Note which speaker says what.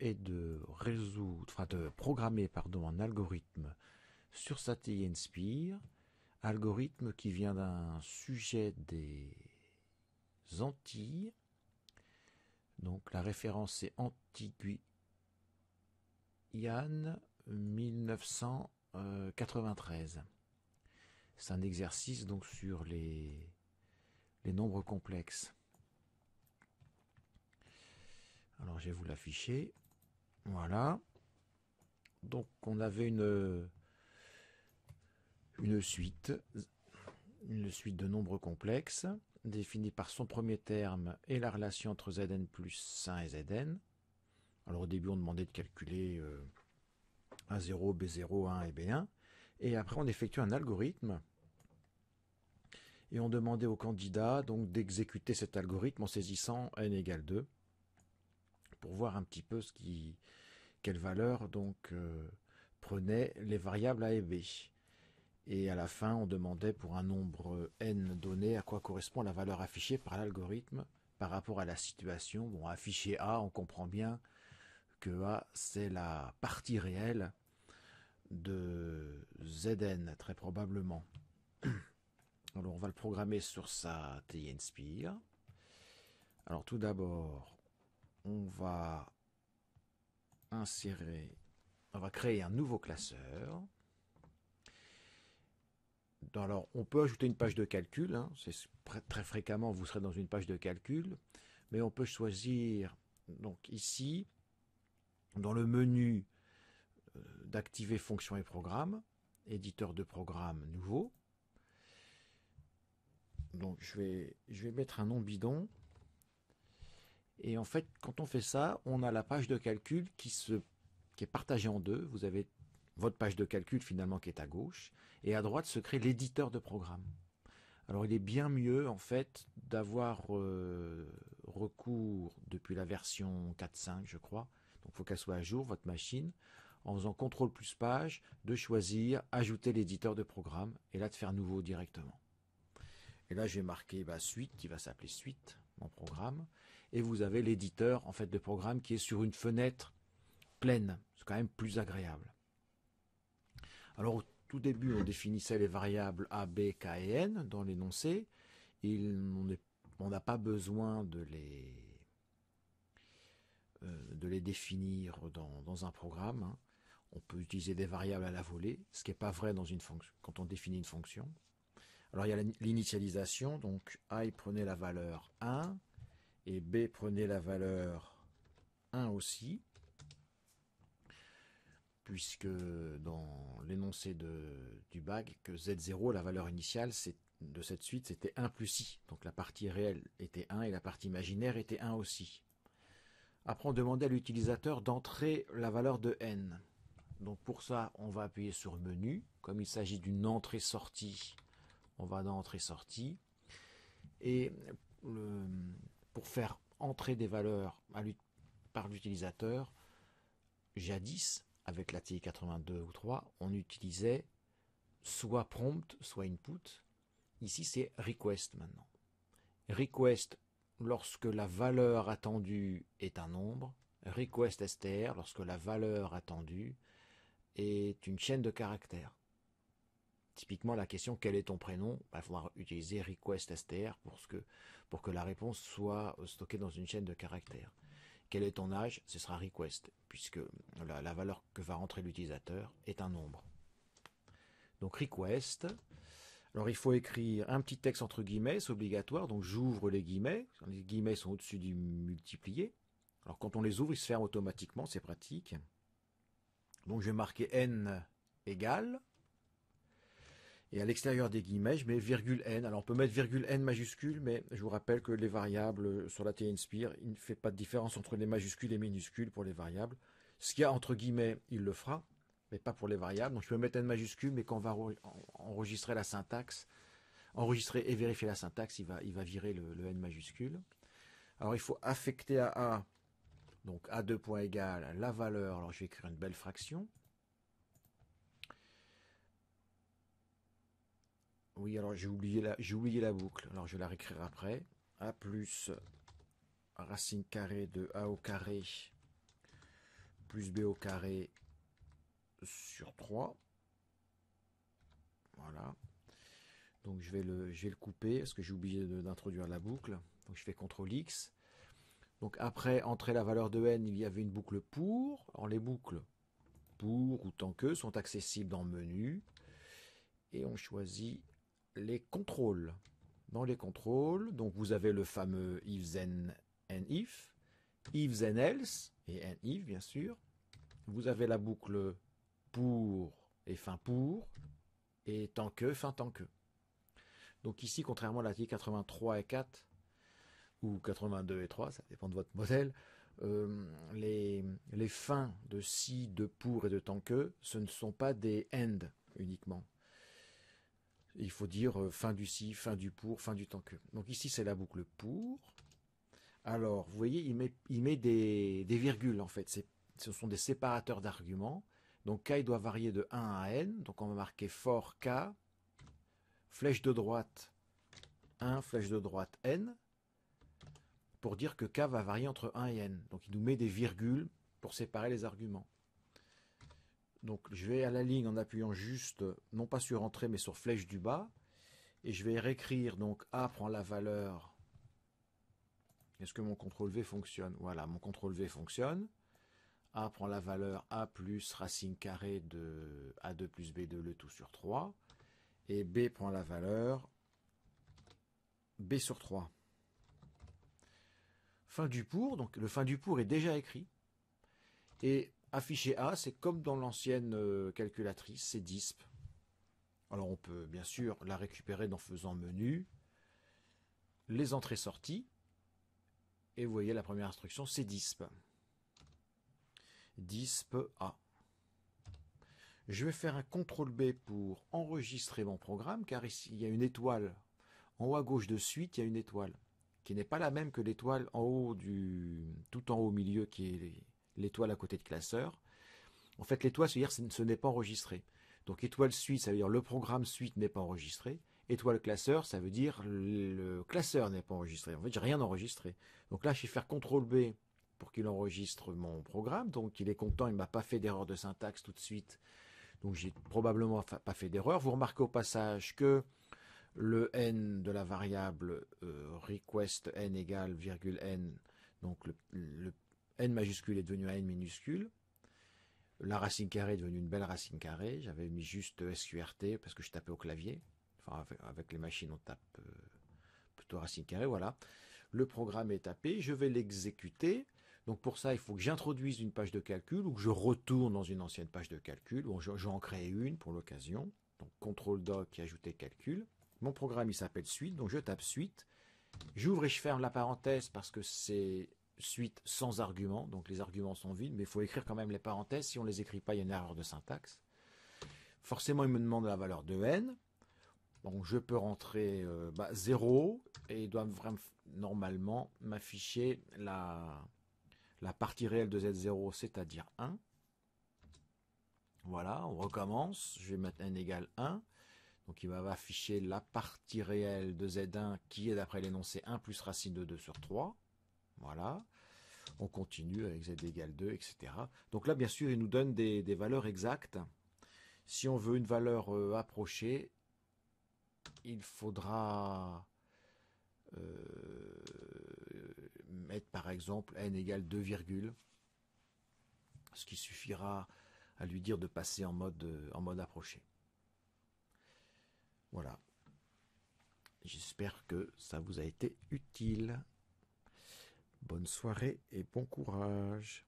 Speaker 1: est de résoudre, enfin de programmer, pardon, un algorithme sur sa TI Nspire, algorithme qui vient d'un sujet des Antilles. Donc la référence est Antilles-Guyane 1993. C'est un exercice donc sur les nombres complexes. Alors je vais vous l'afficher. Voilà. Donc on avait une suite de nombres complexes définie par son premier terme et la relation entre Zn plus 1 et Zn. Alors au début on demandait de calculer A0, B0, 1 et B1. Et après on effectuait un algorithme et on demandait au candidat donc d'exécuter cet algorithme en saisissant n égale 2 pour voir un petit peu quelle valeur donc prenaient les variables a et b. Et à la fin, on demandait pour un nombre n donné à quoi correspond la valeur affichée par l'algorithme par rapport à la situation. Bon, afficher A, on comprend bien que A, c'est la partie réelle de Zn, très probablement. Alors, on va le programmer sur sa TI Nspire. Alors, tout d'abord, on va créer un nouveau classeur. Alors, on peut ajouter une page de calcul. Hein. Très fréquemment, vous serez dans une page de calcul. Mais on peut choisir, donc ici, dans le menu d'activer fonction et programme, éditeur de programme nouveau. Donc, je vais mettre un nom bidon. Et en fait, quand on fait ça, on a la page de calcul qui est partagée en deux. Vous avez votre page de calcul finalement qui est à gauche. Et à droite se crée l'éditeur de programme. Alors il est bien mieux en fait d'avoir recours depuis la version 4.5 je crois, donc il faut qu'elle soit à jour votre machine, en faisant CTRL plus page, de choisir ajouter l'éditeur de programme et là de faire nouveau directement. Et là je vais marquer suite qui va s'appeler suite, mon programme, et vous avez l'éditeur en fait de programme qui est sur une fenêtre pleine, c'est quand même plus agréable. Alors tout début, on définissait les variables A, B, K et N dans l'énoncé. On n'a pas besoin de les définir dans un programme. Hein. On peut utiliser des variables à la volée, ce qui n'est pas vrai quand on définit une fonction. Alors il y a l'initialisation, donc A il prenait la valeur 1 et B prenait la valeur 1 aussi, puisque dans l'énoncé du bac, que Z0, la valeur initiale de cette suite, c'était 1 plus I. Donc la partie réelle était 1 et la partie imaginaire était 1 aussi. Après, on demandait à l'utilisateur d'entrer la valeur de n. Donc pour ça, on va appuyer sur Menu. Comme il s'agit d'une entrée-sortie, on va dans Entrée-sortie. Et pour faire entrer des valeurs par l'utilisateur, jadis, avec la TI 82 ou 3, on utilisait soit prompt, soit input. Ici, c'est request maintenant. Request lorsque la valeur attendue est un nombre. Request str lorsque la valeur attendue est une chaîne de caractères. Typiquement, la question quel est ton prénom, il faudra utiliser request str pour que la réponse soit stockée dans une chaîne de caractères. Quel est ton âge? Ce sera request, puisque la valeur que va rentrer l'utilisateur est un nombre. Donc request. Alors il faut écrire un petit texte entre guillemets, c'est obligatoire, donc j'ouvre les guillemets sont au-dessus du multiplié. Alors quand on les ouvre, ils se ferment automatiquement, c'est pratique. Donc je vais marquer n égale, et à l'extérieur des guillemets, je mets virgule n. Alors on peut mettre virgule n majuscule, mais je vous rappelle que les variables sur la TI Nspire, il ne fait pas de différence entre les majuscules et les minuscules pour les variables. Ce qu'il y a entre guillemets, il le fera, mais pas pour les variables. Donc je peux mettre n majuscule, mais quand on va enregistrer la syntaxe, enregistrer et vérifier la syntaxe, il va virer le n majuscule. Alors il faut affecter à A, donc A2 point égal, la valeur. Alors je vais écrire une belle fraction. Oui, alors j'ai oublié la boucle, alors je vais la réécrire après. A plus racine carrée de A au carré plus b au carré sur 3. Voilà. Donc je vais le couper parce que j'ai oublié d'introduire la boucle. Donc je fais CTRL X. Donc après entrer la valeur de n, il y avait une boucle pour. Alors les boucles pour ou tant que sont accessibles dans menu. Et on choisit les contrôles. Dans les contrôles, donc vous avez le fameux if then and if then else et and if bien sûr. Vous avez la boucle pour et fin pour et tant que, fin tant que. Donc ici, contrairement à l'article 83 et 4 ou 82 et 3, ça dépend de votre modèle, les fins de si, de pour et de tant que, ce ne sont pas des end uniquement. Il faut dire fin du si, fin du pour, fin du tant que. Donc ici, c'est la boucle pour. Alors, vous voyez, il met des virgules, en fait. Ce sont des séparateurs d'arguments. Donc, k, il doit varier de 1 à n. Donc, on va marquer for k, flèche de droite 1, flèche de droite n, pour dire que k va varier entre 1 et n. Donc, il nous met des virgules pour séparer les arguments. Donc, je vais à la ligne en appuyant juste, non pas sur entrée, mais sur flèche du bas. Et je vais réécrire, donc, a prend la valeur. Est-ce que mon CTRL V fonctionne? Voilà, mon CTRL V fonctionne. A prend la valeur A plus racine carrée de A2 plus B2, le tout sur 3. Et B prend la valeur B sur 3. Fin du pour, donc le fin du pour est déjà écrit. Et afficher A, c'est comme dans l'ancienne calculatrice, c'est disp. Alors on peut bien sûr la récupérer en faisant menu, les entrées-sorties. Et vous voyez la première instruction, c'est disp. Disp A. Je vais faire un CTRL B pour enregistrer mon programme, car ici il y a une étoile. En haut à gauche de suite, il y a une étoile, qui n'est pas la même que l'étoile en haut tout en haut au milieu, qui est l'étoile à côté de classeur. En fait, l'étoile, ça veut dire que ce n'est pas enregistré. Donc étoile suite, ça veut dire le programme suite n'est pas enregistré. Étoile classeur, ça veut dire le classeur n'est pas enregistré. En fait, j'ai rien enregistré. Donc là, je vais faire CTRL B pour qu'il enregistre mon programme. Donc il est content, il ne m'a pas fait d'erreur de syntaxe tout de suite. Donc j'ai probablement pas fait d'erreur. Vous remarquez au passage que le n de la variable request n égale virgule n, donc le n majuscule est devenu un n minuscule. La racine carrée est devenue une belle racine carrée. J'avais mis juste SQRT parce que je tapais au clavier. Enfin, avec les machines, on tape plutôt racine carrée. Voilà. Le programme est tapé. Je vais l'exécuter. Donc pour ça, il faut que j'introduise une page de calcul ou que je retourne dans une ancienne page de calcul. Ou j'en crée une pour l'occasion. Donc CTRL doc et ajouter calcul. Mon programme, il s'appelle suite. Donc je tape suite. J'ouvre et je ferme la parenthèse parce que c'est suite sans arguments, donc les arguments sont vides, mais il faut écrire quand même les parenthèses. Si on ne les écrit pas, il y a une erreur de syntaxe. Forcément, il me demande la valeur de n. Donc je peux rentrer 0 et il doit vraiment, normalement m'afficher la partie réelle de Z0, c'est-à-dire 1. Voilà, on recommence. Je vais mettre n égale 1. Donc il va afficher la partie réelle de Z1 qui est d'après l'énoncé 1 plus racine de 2 sur 3. Voilà, on continue avec z égale 2, etc. Donc là, bien sûr, il nous donne des valeurs exactes. Si on veut une valeur approchée, il faudra mettre par exemple n égale 2, ce qui suffira à lui dire de passer en mode approché. Voilà. J'espère que ça vous a été utile. Bonne soirée et bon courage.